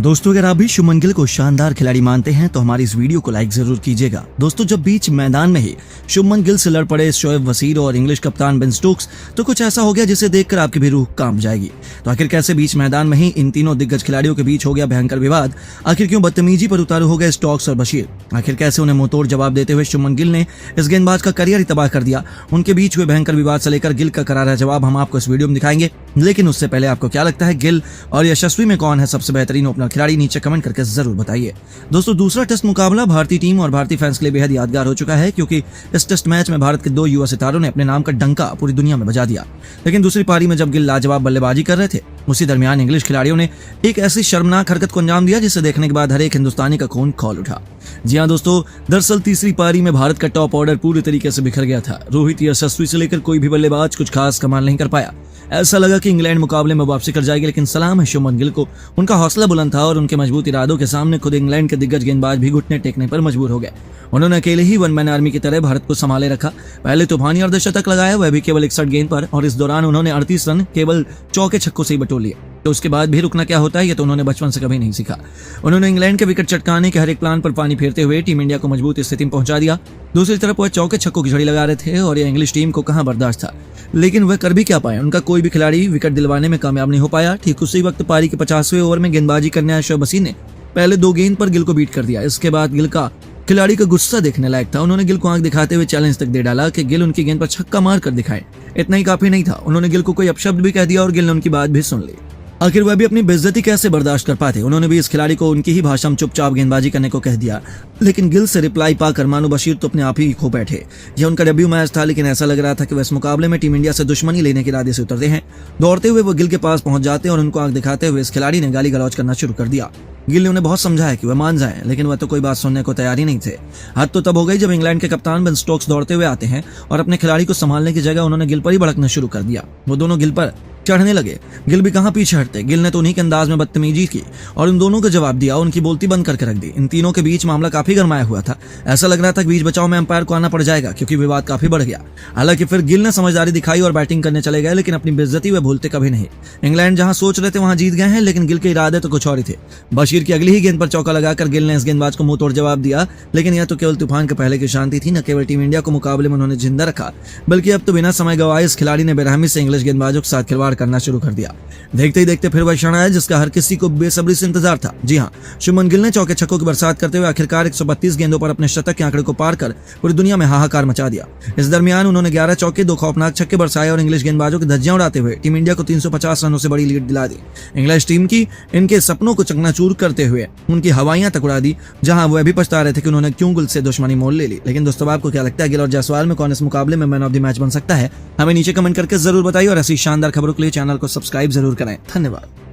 दोस्तों अगर आप भी शुभमन गिल को शानदार खिलाड़ी मानते हैं तो हमारी इस वीडियो को लाइक जरूर कीजिएगा। दोस्तों जब बीच मैदान में ही शुभमन गिल से लड़ पड़े शोएब वसीर और इंग्लिश कप्तान बेन स्टोक्स तो कुछ ऐसा हो गया जिसे देखकर आपकी भी रूह कांप जाएगी। तो आखिर कैसे बीच मैदान में ही इन तीनों दिग्गज खिलाड़ियों के बीच हो गया भयंकर विवाद, आखिर क्यों बदतमीजी पर उतारू हो गए स्टोक्स और बशीर, आखिर कैसे उन्हें मुंहतोड़ जवाब देते हुए शुभमन गिल ने इस गेंदबाज का करियर ही तबाह कर दिया। उनके बीच हुए भयंकर विवाद से लेकर गिल का करारा जवाब हम आपको इस वीडियो में दिखाएंगे। लेकिन उससे पहले आपको क्या लगता है गिल और यशस्वी में कौन है सबसे बेहतरीन ओपनर खिलाड़ी, नीचे कमेंट करके जरूर बताइए। दोस्तों दूसरा टेस्ट मुकाबला भारतीय टीम और भारतीय फैंस के लिए बेहद यादगार हो चुका है, क्योंकि इस टेस्ट मैच में भारत के दो युवा सितारों ने अपने नाम का डंका पूरी दुनिया में बजा दिया। लेकिन दूसरी पारी में जब गिल लाजवाब बल्लेबाजी कर रहे थे, उसी दरमियान इंग्लिश खिलाड़ियों ने एक ऐसी शर्मनाक हरकत को अंजाम दिया जिसे देखने के बाद हर एक हिंदुस्तानी का खून खौल उठा। जी हां दोस्तों, दरअसल तीसरी पारी में भारत का टॉप ऑर्डर पूरी तरीके से बिखर गया था। रोहित यशस्वी से लेकर कोई भी बल्लेबाज कुछ खास कमाल नहीं कर पाया। ऐसा लगा कि इंग्लैंड मुकाबले में वापसी कर जाएगी, लेकिन सलाम है शुभमन गिल को, उनका हौसला बुलंद था और उनके मजबूत इरादों के सामने खुद इंग्लैंड के दिग्गज गेंदबाज भी घुटने टेकने पर मजबूर हो गए। उन्होंने अकेले ही वन मैन आर्मी की तरह भारत को संभाले रखा। पहले तूफानी अर्धशतक लगाया, वह भी केवल 61 गेंद पर, और इस दौरान उन्होंने 38 रन केवल चौके छक्कों से ही बटोर लिए। तो उसके बाद भी रुकना क्या होता है, ये तो उन्होंने बचपन से कभी नहीं सीखा। उन्होंने इंग्लैंड के विकेट चटकाने के हर एक प्लान पर पानी फेरते हुए टीम इंडिया को मजबूत स्थिति में पहुंचा दिया। दूसरी तरफ वह चौके छक्कों की झड़ी लगा रहे थे और यह इंग्लिश टीम को कहां बर्दाश्त था। लेकिन वह कर भी क्या पाए, उनका कोई भी खिलाड़ी विकेट दिलवाने में कामयाब नहीं हो पाया। ठीक उसी वक्त पारी के 50वें ओवर में गेंदबाजी करने आए शोएब वसीर ने पहले 2 गेंद पर गिल को बीट कर दिया। इसके बाद गिल का खिलाड़ी का गुस्सा देखने लायक था। उन्होंने गिल को आंख दिखाते हुए चैलेंज तक दे डाला कि गिल उनकी गेंद पर छक्का मार कर दिखाए। इतना ही काफी नहीं था, उन्होंने गिल को कोई अपशब्द भी कह दिया और गिल ने उनकी बात भी सुन ली। आखिर वह भी अपनी बेइज्जती कैसे बर्दाश्त कर पाते। उन्होंने भी इस खिलाड़ी को उनकी ही भाषा में चुपचाप गेंदबाजी करने को कह दिया। लेकिन गिल से रिप्लाई पाकर मानो बशीर तो अपने आप ही खो बैठे। यह उनका डेब्यू मैच था, लेकिन ऐसा लग रहा था कि वह इस मुकाबले में टीम इंडिया से दुश्मनी लेने के इरादे से उतरते हैं। दौड़ते हुए वो गिल के पास पहुंच जाते और उनको आंख दिखाते हुए इस खिलाड़ी ने गाली गलौज करना शुरू कर दिया। गिल ने उन्हें बहुत समझाया कि वह मान जाएं, लेकिन वह तो कोई बात सुनने को तैयार ही नहीं थे। हद तो तब हो गई जब इंग्लैंड के कप्तान बेन स्टोक्स दौड़ते हुए आते हैं और अपने खिलाड़ी को संभालने की जगह उन्होंने गिल पर ही भड़कना शुरू कर दिया। वो दोनों गिल पर चढ़ने लगे। गिल भी कहां पीछे हटते, गिल ने तो उन्हीं के अंदाज में बदतमीजी की और उन दोनों को जवाब दिया, उनकी बोलती बंद करके रख दी। इन तीनों के बीच मामला काफी गरमाया हुआ था। ऐसा लग रहा था कि बीच बचाव में अंपायर को आना पड़ जाएगा, क्योंकि विवाद काफी बढ़ गया। हालांकि फिर गिल ने समझदारी दिखाई और बैटिंग करने चले गए, लेकिन अपनी बेइज्जती वे भूलते कभी नहीं। इंग्लैंड जहां सोच रहे थे वहां जीत गए हैं, लेकिन गिल के इरादे तो कुछ और ही थे। बशीर की अगली ही गेंद पर चौका लगाकर गिल ने इस गेंदबाज को मुंह तोड़ जवाब दिया। लेकिन यह तो केवल तूफान के पहले की शांति थी। न केवल टीम इंडिया को मुकाबले में उन्होंने जिंदा रखा, बल्कि अब तो बिना समय गवाए इस खिलाड़ी ने बेरहमी से इंग्लिश गेंदबाजों के साथ खिलवाड़ करना शुरू कर दिया। देखते ही देखते फिर वह क्षण आया जिसका हर किसी को बेसब्री से इंतजार था। जी हां, शुभमन गिल ने चौके छक्कों की बरसात करते हुए आखिरकार 132 गेंदों पर अपने शतक के आंकड़े को पार कर पूरी दुनिया में हाहाकार मचा दिया। इस दरमियान उन्होंने 11 चौके 2 खौफनाक छक्के बरसाए और इंग्लिश गेंदबाजों की धज्जियां उड़ाते हुए टीम इंडिया को 350 रनों से बड़ी लीड दिला दी। इंग्लिश टीम की इनके सपनों को चकनाचूर करते हुए उनकी हवाइयां तक उड़ा दी, जहां वह भी पछता रहे थे कि उन्होंने क्यों गिल से दुश्मनी मोल ले ली। लेकिन दोस्तों आपको क्या लगता है, गिल और जायसवाल में कौन इस मुकाबले में मैन ऑफ द मैच बन सकता है? हमें नीचे कमेंट करके जरूर बताइए और ऐसी शानदार खबरों के लिए चैनल को सब्सक्राइब जरूर करें। धन्यवाद।